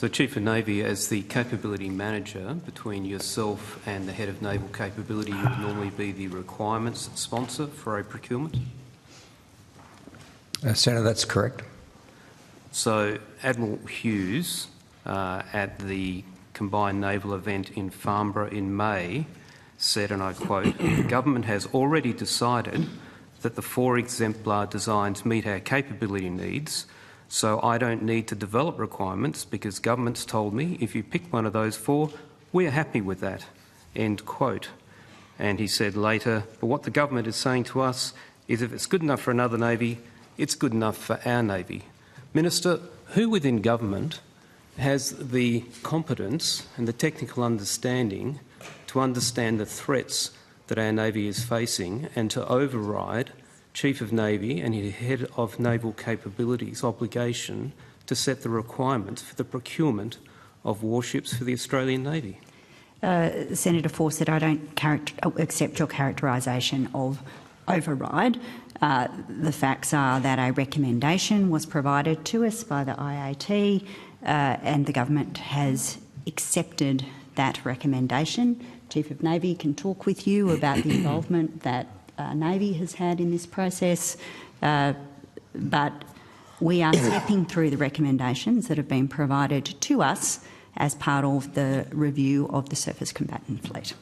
So, Chief of Navy, as the capability manager between yourself and the head of naval capability, you would normally be the requirements sponsor for a procurement? Senator, that's correct. So, Admiral Hughes, at the combined naval event in Farnborough in May, said, and I quote, "The government has already decided that the 4 exemplar designs meet our capability needs, so I don't need to develop requirements because government's told me if you pick one of those 4, we're happy with that," end quote. And he said later, "But what the government is saying to us is if it's good enough for another navy, it's good enough for our navy." Minister, who within government has the competence and the technical understanding to understand the threats that our navy is facing and to override Chief of Navy and his Head of Naval Capabilities obligation to set the requirements for the procurement of warships for the Australian Navy? Senator Fawcett, I don't accept your characterisation of override. The facts are that a recommendation was provided to us by the IAT and the government has accepted that recommendation. Chief of Navy can talk with you about the involvement that Navy has had in this process, but we are stepping through the recommendations that have been provided to us as part of the review of the surface combatant fleet.